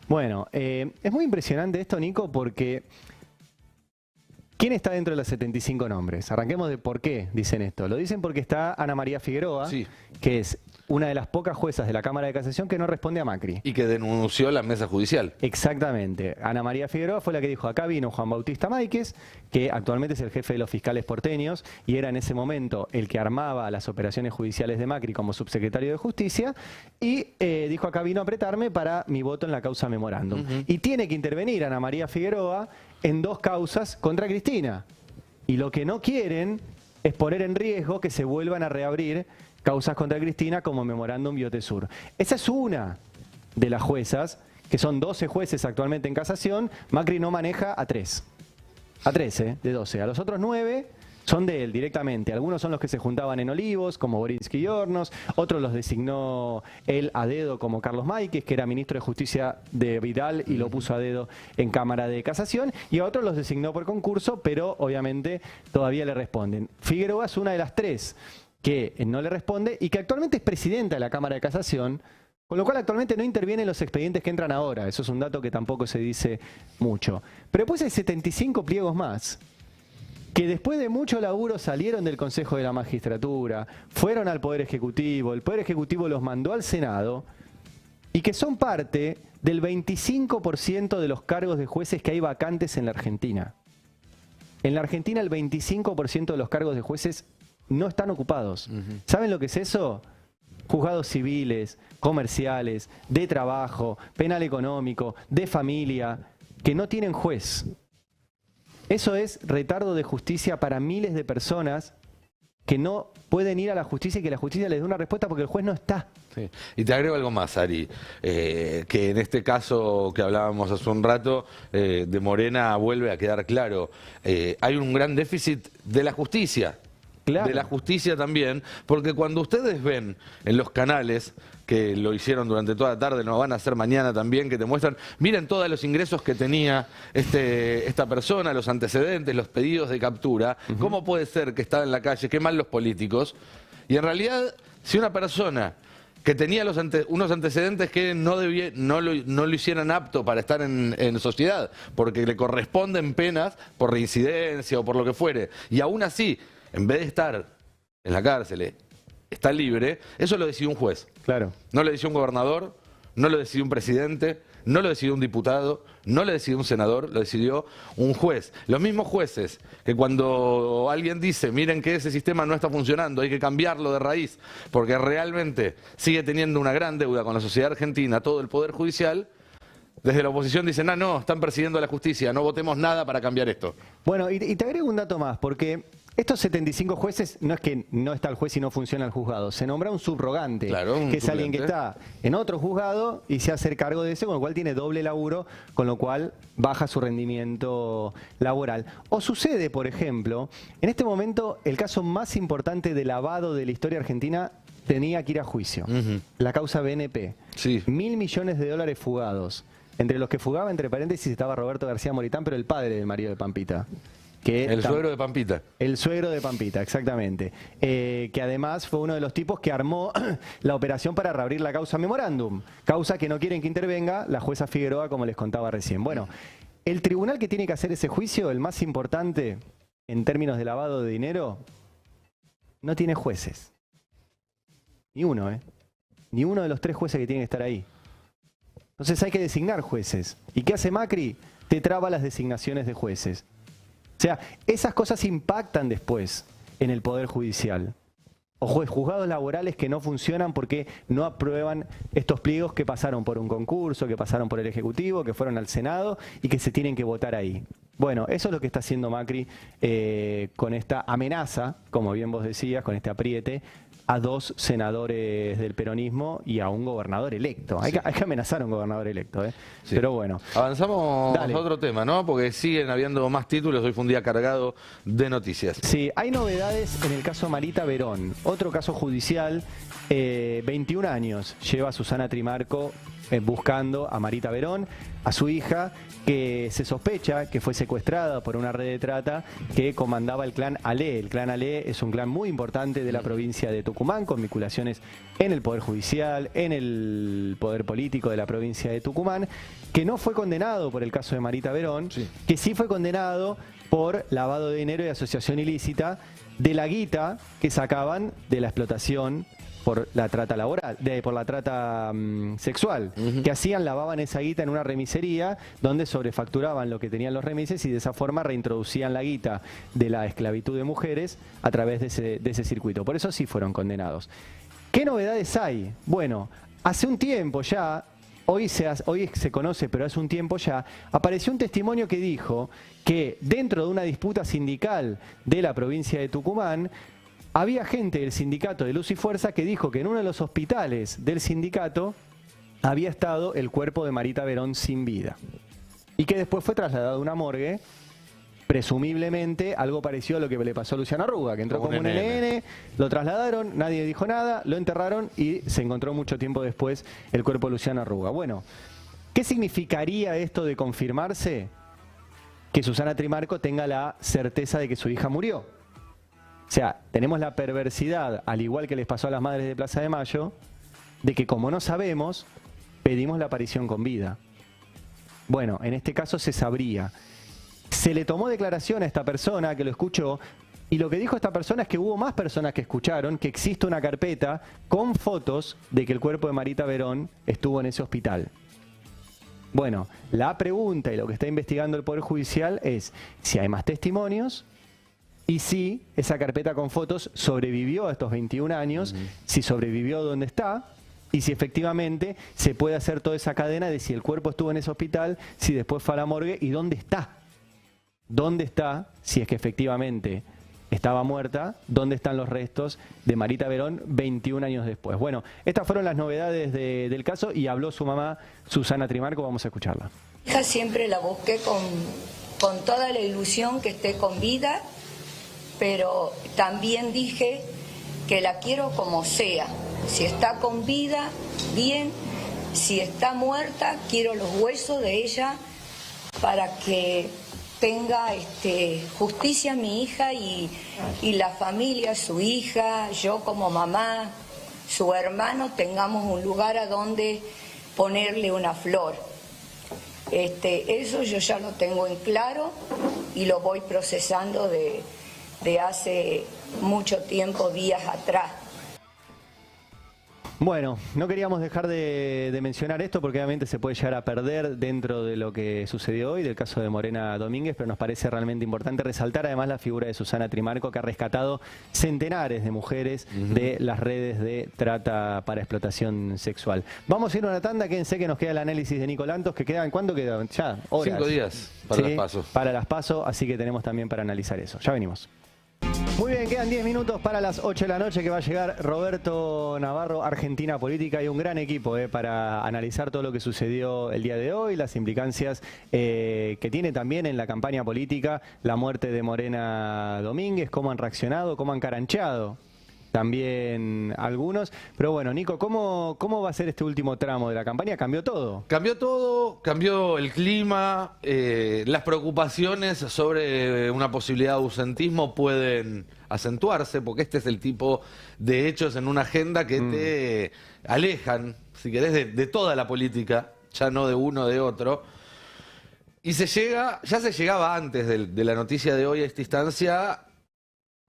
Bueno, es muy impresionante esto, Nico, porque ¿quién está dentro de los 75 nombres? Arranquemos de por qué dicen esto. Lo dicen porque está Ana María Figueroa, que es una de las pocas juezas de la Cámara de Casación que no responde a Macri. Y que denunció la mesa judicial. Exactamente. Ana María Figueroa fue la que dijo, acá vino Juan Bautista Máiquez, que actualmente es el jefe de los fiscales porteños, y era en ese momento el que armaba las operaciones judiciales de Macri como subsecretario de Justicia, y dijo, acá vino a apretarme para mi voto en la causa memorándum. Y tiene que intervenir Ana María Figueroa en 2 causas contra Cristina. Y lo que no quieren es poner en riesgo que se vuelvan a reabrir causas contra Cristina como memorándum y Otesur. Esa es una de las juezas, que son 12 jueces actualmente en casación. Macri no maneja a 3. A 13 de 12. A los otros 9 son de él directamente. Algunos son los que se juntaban en Olivos, como Borinsky y Hornos. Otros los designó él a dedo, como Carlos Máiquez, que era ministro de Justicia de Vidal y lo puso a dedo en Cámara de Casación. Y a otros los designó por concurso, pero obviamente todavía le responden. Figueroa es una de las 3 que no le responde y que actualmente es presidenta de la Cámara de Casación, con lo cual actualmente no interviene en los expedientes que entran ahora. Eso es un dato que tampoco se dice mucho. Pero después hay 75 pliegos más, que después de mucho laburo salieron del Consejo de la Magistratura, fueron al Poder Ejecutivo, el Poder Ejecutivo los mandó al Senado, y que son parte del 25% de los cargos de jueces que hay vacantes en la Argentina. En la Argentina el 25% de los cargos de jueces no están ocupados. ¿Saben lo que es eso? Juzgados civiles, comerciales, de trabajo, penal económico, de familia, que no tienen juez. Eso es retardo de justicia para miles de personas que no pueden ir a la justicia y que la justicia les dé una respuesta porque el juez no está. Sí. Y te agrego algo más, Ari, que en este caso que hablábamos hace un rato, de Morena vuelve a quedar claro. Hay un gran déficit de la justicia. Claro. De la justicia también, porque cuando ustedes ven en los canales, que lo hicieron durante toda la tarde, lo van a hacer mañana también, que te muestran, miren todos los ingresos que tenía esta persona, los antecedentes, los pedidos de captura, cómo puede ser que estaba en la calle, qué mal los políticos, y en realidad, si una persona que tenía unos antecedentes que no lo hicieran apto para estar en sociedad, porque le corresponden penas por reincidencia o por lo que fuere, y aún así, en vez de estar en la cárcel, está libre, eso lo decidió un juez. Claro. No lo decidió un gobernador, no lo decidió un presidente, no lo decidió un diputado, no lo decidió un senador, lo decidió un juez. Los mismos jueces que cuando alguien dice, miren que ese sistema no está funcionando, hay que cambiarlo de raíz, porque realmente sigue teniendo una gran deuda con la sociedad argentina, todo el Poder Judicial, desde la oposición dicen, no, están persiguiendo a la justicia, no votemos nada para cambiar esto. Bueno, y te agrego un dato más, porque estos 75 jueces, no es que no está el juez y no funciona el juzgado, se nombra un subrogante, claro, un que es alguien que suplente. está en otro juzgado y se hace cargo de ese, con lo cual tiene doble laburo, con lo cual baja su rendimiento laboral. O sucede, por ejemplo, en este momento el caso más importante de lavado de la historia argentina tenía que ir a juicio, la causa BNP. Sí. 1.000 millones de dólares fugados. Entre los que fugaba, entre paréntesis, estaba Roberto García Moritán, pero el padre del marido de Pampita. El suegro de Pampita. El suegro de Pampita, exactamente. Que además fue uno de los tipos que armó la operación para reabrir la causa Memorándum. Causa que no quieren que intervenga la jueza Figueroa, como les contaba recién. Bueno, el tribunal que tiene que hacer ese juicio, el más importante en términos de lavado de dinero, no tiene jueces. Ni uno, ¿eh? Ni uno de los 3 jueces que tienen que estar ahí. Entonces hay que designar jueces. ¿Y qué hace Macri? Te traba las designaciones de jueces. O sea, esas cosas impactan después en el Poder Judicial. O juzgados laborales que no funcionan porque no aprueban estos pliegos que pasaron por un concurso, que pasaron por el Ejecutivo, que fueron al Senado y que se tienen que votar ahí. Bueno, eso es lo que está haciendo Macri con esta amenaza, como bien vos decías, con este apriete, a 2 senadores del peronismo y a un gobernador electo. Hay que amenazar a un gobernador electo, ¿eh? Sí. Pero bueno. Avanzamos Dale. a otro tema, ¿no? Porque siguen habiendo más títulos, hoy fue un día cargado de noticias. Sí, hay novedades en el caso Marita Verón, otro caso judicial, 21 años lleva Susana Trimarco buscando a Marita Verón, a su hija, que se sospecha que fue secuestrada por una red de trata que comandaba el clan Ale. El clan Ale es un clan muy importante de la provincia de Tucumán, con vinculaciones en el Poder Judicial, en el Poder Político de la provincia de Tucumán, que no fue condenado por el caso de Marita Verón, que sí fue condenado por lavado de dinero y asociación ilícita de la guita que sacaban de la explotación por la trata laboral, por la trata sexual, que hacían, lavaban esa guita en una remisería donde sobrefacturaban lo que tenían los remises y de esa forma reintroducían la guita de la esclavitud de mujeres a través de ese circuito. Por eso sí fueron condenados. ¿Qué novedades hay? Bueno, hace un tiempo ya, hoy se conoce, pero hace un tiempo ya, apareció un testimonio que dijo que dentro de una disputa sindical de la provincia de Tucumán, había gente del sindicato de Luz y Fuerza que dijo que en uno de los hospitales del sindicato había estado el cuerpo de Marita Verón sin vida. Y que después fue trasladado a una morgue, presumiblemente algo parecido a lo que le pasó a Luciana Arruga, que entró como un NN, lo trasladaron, nadie dijo nada, lo enterraron y se encontró mucho tiempo después el cuerpo de Luciana Arruga. Bueno, ¿qué significaría esto de confirmarse? Que Susana Trimarco tenga la certeza de que su hija murió. O sea, tenemos la perversidad, al igual que les pasó a las madres de Plaza de Mayo, de que como no sabemos, pedimos la aparición con vida. Bueno, en este caso se sabría. Se le tomó declaración a esta persona que lo escuchó, y lo que dijo esta persona es que hubo más personas que escucharon, que existe una carpeta con fotos de que el cuerpo de Marita Verón estuvo en ese hospital. Bueno, la pregunta y lo que está investigando el Poder Judicial es si hay más testimonios y si esa carpeta con fotos sobrevivió a estos 21 años, si sobrevivió donde está, y si efectivamente se puede hacer toda esa cadena de si el cuerpo estuvo en ese hospital, si después fue a la morgue y dónde está. ¿Dónde está, si es que efectivamente estaba muerta, dónde están los restos de Marita Verón 21 años después? Bueno, estas fueron las novedades del caso y habló su mamá, Susana Trimarco, vamos a escucharla. Hija siempre la busqué con toda la ilusión que esté con vida, pero también dije que la quiero como sea. Si está con vida, bien. Si está muerta, quiero los huesos de ella para que tenga justicia mi hija y la familia, su hija, yo como mamá, su hermano, tengamos un lugar a donde ponerle una flor. Eso yo ya lo tengo en claro y lo voy procesando de hace mucho tiempo, días atrás. Bueno, no queríamos dejar de mencionar esto porque obviamente se puede llegar a perder dentro de lo que sucedió hoy, del caso de Morena Domínguez, pero nos parece realmente importante resaltar además la figura de Susana Trimarco, que ha rescatado centenares de mujeres de las redes de trata para explotación sexual. Vamos a ir a una tanda, quédense que nos queda el análisis de Nico Lantos, que quedan, ¿cuánto quedan? Ya, horas. 5 días para las PASO. Para las PASO, así que tenemos también para analizar eso. Ya venimos. Muy bien, quedan 10 minutos para las 8 de la noche que va a llegar Roberto Navarro, Argentina Política, y un gran equipo para analizar todo lo que sucedió el día de hoy, las implicancias que tiene también en la campaña política la muerte de Morena Domínguez, cómo han reaccionado, cómo han carancheado también algunos. Pero bueno, Nico, ¿cómo va a ser este último tramo de la campaña? ¿Cambió todo? Cambió todo, cambió el clima, las preocupaciones sobre una posibilidad de ausentismo pueden acentuarse, porque este es el tipo de hechos en una agenda que te alejan, si querés, de toda la política, ya no de uno de otro. Y ya se llegaba antes de la noticia de hoy a esta instancia,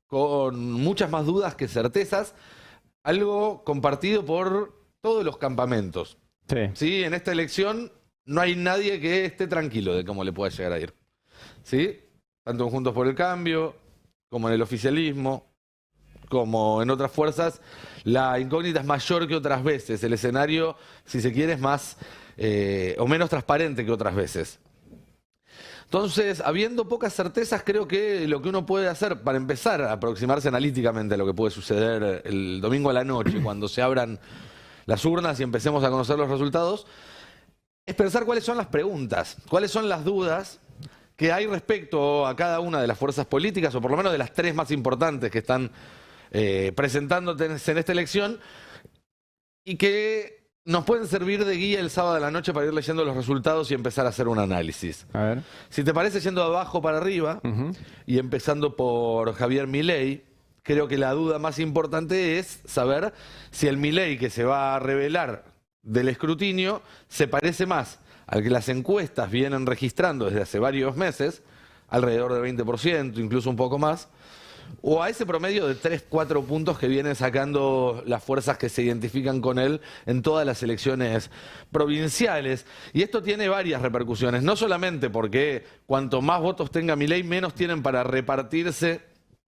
con muchas más dudas que certezas, algo compartido por todos los campamentos. Sí, en esta elección no hay nadie que esté tranquilo de cómo le pueda llegar a ir. ¿Sí? Tanto en Juntos por el Cambio, como en el oficialismo, como en otras fuerzas, la incógnita es mayor que otras veces. El escenario, si se quiere, es más o menos transparente que otras veces. Entonces, habiendo pocas certezas, creo que lo que uno puede hacer para empezar a aproximarse analíticamente a lo que puede suceder el domingo a la noche, cuando se abran las urnas y empecemos a conocer los resultados, es pensar cuáles son las preguntas, cuáles son las dudas que hay respecto a cada una de las fuerzas políticas, o por lo menos de las 3 más importantes que están presentándote en esta elección, y que nos pueden servir de guía el sábado de la noche para ir leyendo los resultados y empezar a hacer un análisis. A ver. Si te parece, yendo de abajo para arriba, y empezando por Javier Milei, creo que la duda más importante es saber si el Milei que se va a revelar del escrutinio se parece más al que las encuestas vienen registrando desde hace varios meses, alrededor del 20%, incluso un poco más, o a ese promedio de 3-4 puntos que vienen sacando las fuerzas que se identifican con él en todas las elecciones provinciales. Y esto tiene varias repercusiones, no solamente porque cuanto más votos tenga Milei, menos tienen para repartirse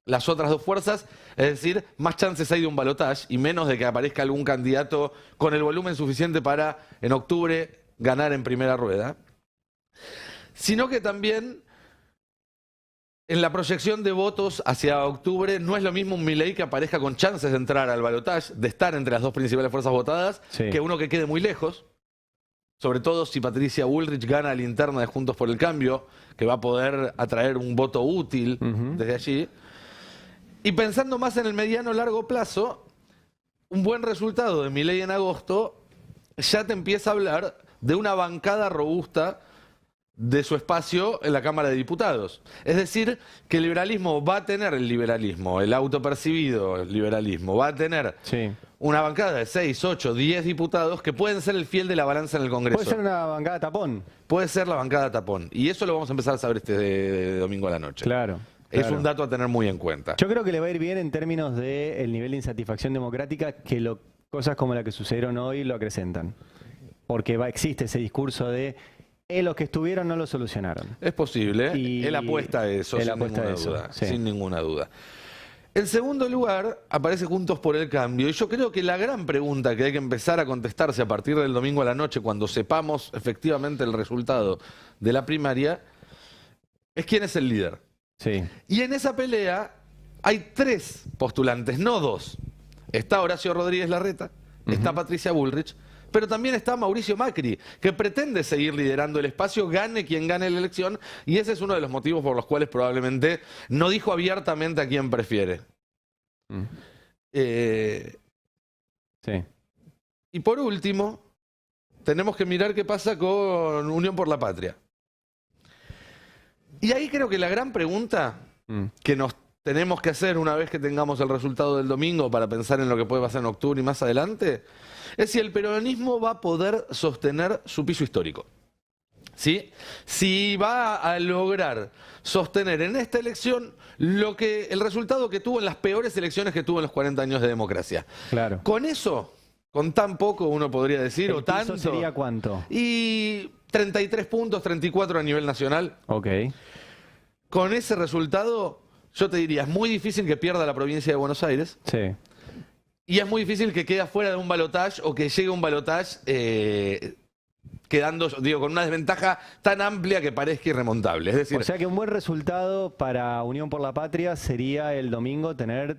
las otras 2 fuerzas, es decir, más chances hay de un balotaje y menos de que aparezca algún candidato con el volumen suficiente para, en octubre, ganar en primera rueda, sino que también en la proyección de votos hacia octubre no es lo mismo un Milei que aparezca con chances de entrar al balotaje, de estar entre las 2 principales fuerzas votadas, que uno que quede muy lejos, sobre todo si Patricia Bullrich gana la interna de Juntos por el Cambio, que va a poder atraer un voto útil desde allí. Y pensando más en el mediano largo plazo, un buen resultado de Milei en agosto ya te empieza a hablar de una bancada robusta de su espacio en la Cámara de Diputados. Es decir, que el liberalismo va a tener el autopercibido liberalismo, va a tener una bancada de 6, 8, 10 diputados que pueden ser el fiel de la balanza en el Congreso. ¿Puede ser una bancada tapón? Puede ser la bancada tapón. Y eso lo vamos a empezar a saber este domingo a la noche. Claro. Es un dato a tener muy en cuenta. Yo creo que le va a ir bien en términos del nivel de insatisfacción democrática, que cosas como la que sucedieron hoy lo acrecentan. Porque existe ese discurso de los que estuvieron no lo solucionaron. Es posible. Y Él apuesta a eso, él sin apuesta a ninguna eso, duda. sí. Sin ninguna duda. En segundo lugar, aparece Juntos por el Cambio. Y yo creo que la gran pregunta que hay que empezar a contestarse a partir del domingo a la noche, cuando sepamos efectivamente el resultado de la primaria, es quién es el líder. Sí. Y en esa pelea hay 3 postulantes, no 2. Está Horacio Rodríguez Larreta, está Patricia Bullrich, pero también está Mauricio Macri, que pretende seguir liderando el espacio, gane quien gane la elección, y ese es uno de los motivos por los cuales probablemente no dijo abiertamente a quién prefiere. Sí. Y por último, tenemos que mirar qué pasa con Unión por la Patria. Y ahí creo que la gran pregunta que nos tenemos que hacer una vez que tengamos el resultado del domingo para pensar en lo que puede pasar en octubre y más adelante, es si el peronismo va a poder sostener su piso histórico. ¿Sí? Si va a lograr sostener en esta elección el resultado que tuvo en las peores elecciones que tuvo en los 40 años de democracia. Claro. Con eso, con tan poco uno podría decir, ¿El o tanto. piso sería cuánto? Y 33 puntos, 34 a nivel nacional. Ok. Con ese resultado, yo te diría, es muy difícil que pierda la provincia de Buenos Aires. Sí. Y es muy difícil que quede fuera de un balotaje o que llegue a un balotaje quedando, digo, con una desventaja tan amplia que parezca irremontable. Es decir, O sea que un buen resultado para Unión por la Patria sería el domingo tener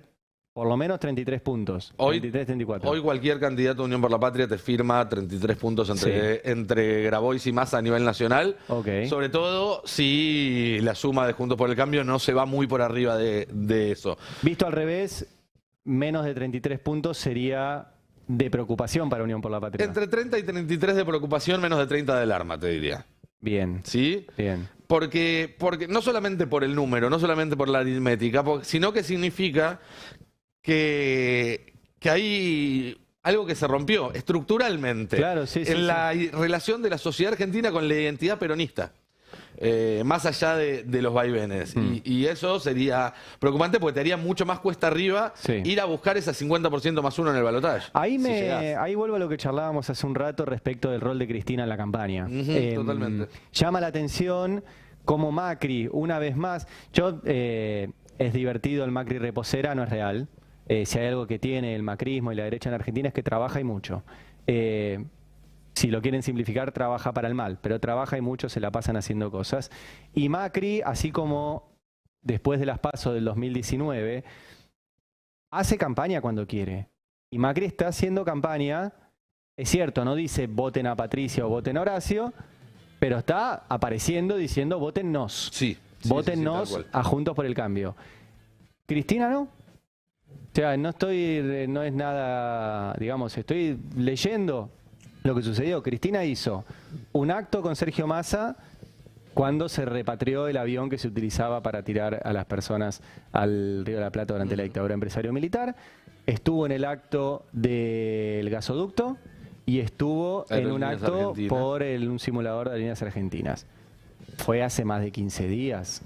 por lo menos 33 puntos. Hoy- 33, 34. hoy cualquier candidato de Unión por la Patria te firma 33 puntos entre Grabois y Massa a nivel nacional. Ok. Sobre todo si la suma de Juntos por el Cambio no se va muy por arriba de eso. Visto al revés, menos de 33 puntos sería de preocupación para Unión por la Patria. Entre 30 y 33 de preocupación, menos de 30 de alarma, te diría. Bien. ¿Sí? Bien. Porque no solamente por el número, no solamente por la aritmética, sino que significa que hay algo que se rompió estructuralmente Claro, sí, sí, en sí. la relación de la sociedad argentina con la identidad peronista. Más allá de los vaivenes. Y eso sería preocupante porque te haría mucho más cuesta arriba Sí. ir a buscar ese 50% más uno en el balotaje. Ahí, si llegás. ahí vuelvo a lo que charlábamos hace un rato respecto del rol de Cristina en la campaña. Totalmente. Llama la atención cómo Macri, una vez más, es divertido el Macri reposera, no es real. Si hay algo que tiene el macrismo y la derecha en Argentina es que trabaja y mucho. Si lo quieren simplificar, trabaja para el mal, pero trabaja y mucho, se la pasan haciendo cosas. Y Macri, así como después de las PASO del 2019, hace campaña cuando quiere. Y Macri está haciendo campaña, es cierto, no dice voten a Patricia o voten a Horacio, pero está apareciendo diciendo votennos. Sí. Votennos tal cual. a Juntos por el Cambio. Cristina no. O sea, no es nada, digamos, estoy leyendo lo que sucedió. Cristina hizo un acto con Sergio Massa cuando se repatrió el avión que se utilizaba para tirar a las personas al Río de la Plata durante la dictadura empresario-militar. Estuvo en el acto del gasoducto y estuvo en un Aerolíneas acto Argentinas. por un simulador de líneas argentinas. Fue hace más de 15 días.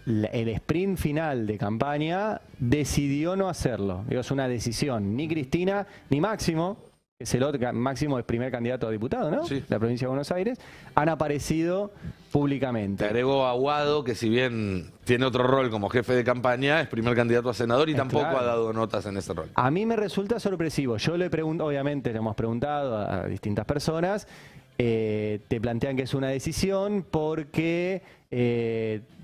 El sprint final de campaña decidió no hacerlo. Digo, es una decisión. Ni Cristina ni Máximo, que es Máximo es primer candidato a diputado, ¿no? Sí. De la provincia de Buenos Aires, han aparecido Te públicamente. agregó Aguado, que si bien tiene otro rol como jefe de campaña, es primer candidato a senador y tampoco claro. ha dado notas en ese rol. A mí me resulta sorpresivo. Yo le pregunto, obviamente le hemos preguntado a distintas personas, te plantean que es una decisión porque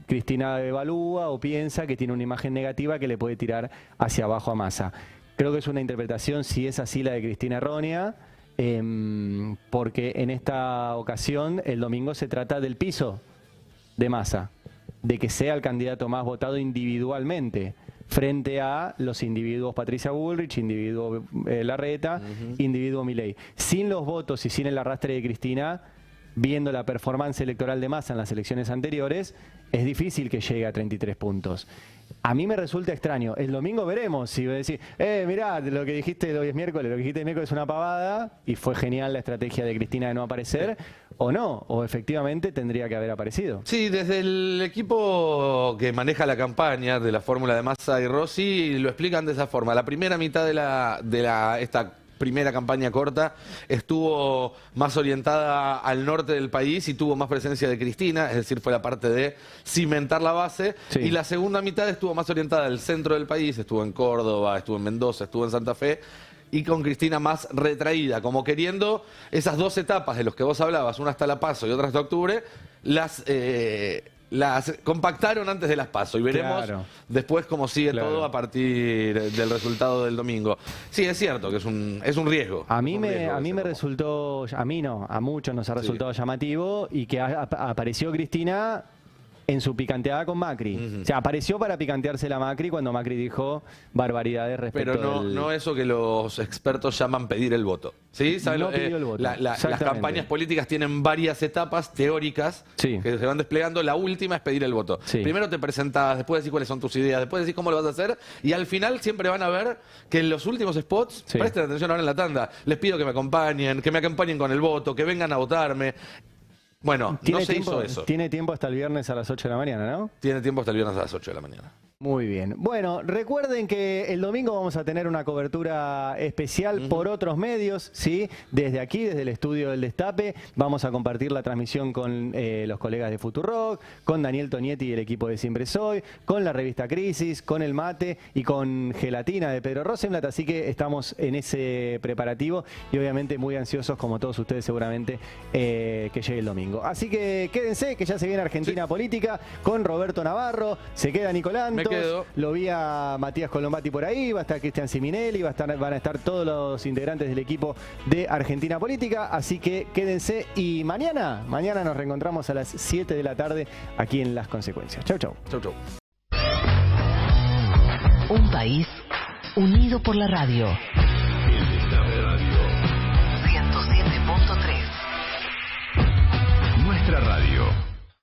Cristina evalúa o piensa que tiene una imagen negativa que le puede tirar hacia abajo a Massa. Creo que es una interpretación, si es así, la de Cristina errónea, porque en esta ocasión, el domingo, se trata del piso de Massa, de que sea el candidato más votado individualmente, frente a los individuos Patricia Bullrich, individuo Larreta, individuo Milei. Sin los votos y sin el arrastre de Cristina, viendo la performance electoral de Massa en las elecciones anteriores, es difícil que llegue a 33 puntos. A mí me resulta extraño. El domingo veremos si voy a decir, mirá, lo que dijiste hoy es miércoles, lo que dijiste el miércoles es una pavada, y fue genial la estrategia de Cristina de no aparecer, o no, o efectivamente tendría que haber aparecido. Sí, desde el equipo que maneja la campaña de la fórmula de Massa y Rossi lo explican de esa forma. La primera mitad de esta primera campaña corta, estuvo más orientada al norte del país y tuvo más presencia de Cristina, es decir, fue la parte de cimentar la base. Sí. Y la segunda mitad estuvo más orientada al centro del país, estuvo en Córdoba, estuvo en Mendoza, estuvo en Santa Fe, y con Cristina más retraída, como queriendo esas dos etapas de los que vos hablabas, una hasta la PASO y otra hasta octubre, las compactaron antes de las PASO y veremos después cómo sigue todo a partir del resultado del domingo. Sí, es cierto que es un riesgo. A mí me resultó, a mí no, a muchos nos ha resultado llamativo y que apareció Cristina en su picanteada con Macri. O sea, apareció para picantearse a Macri cuando Macri dijo barbaridades respecto Pero no eso que los expertos llaman pedir el voto. ¿Sí? ¿Saben? No pidió el voto. Las campañas políticas tienen varias etapas teóricas que se van desplegando. La última es pedir el voto. Primero te presentás, después decís cuáles son tus ideas, después decís cómo lo vas a hacer y al final siempre van a ver que en los últimos spots, presten atención ahora en la tanda, les pido que me acompañen con el voto, que vengan a votarme. Bueno, no se hizo eso. Tiene tiempo hasta el viernes a las 8 de la mañana, ¿no? Tiene tiempo hasta el viernes a las 8 de la mañana. Muy bien. Bueno, recuerden que el domingo vamos a tener una cobertura especial por otros medios, ¿sí? Desde aquí, desde el estudio del Destape, vamos a compartir la transmisión con los colegas de Futurock, con Daniel Tonietti y el equipo de Siempre Soy, con la revista Crisis, con El Mate y con Gelatina de Pedro Rosenblatt, así que estamos en ese preparativo y obviamente muy ansiosos, como todos ustedes seguramente, que llegue el domingo. Así que quédense, que ya se viene Argentina Política con Roberto Navarro, se queda Nicolás. Lo vi a Matías Colombati por ahí, va a estar Cristian Siminelli, van a estar todos los integrantes del equipo de Argentina Política, así que quédense y mañana nos reencontramos a las 7 de la tarde aquí en Las Consecuencias. Chau, chau. Chau, chau. Un país unido por la radio.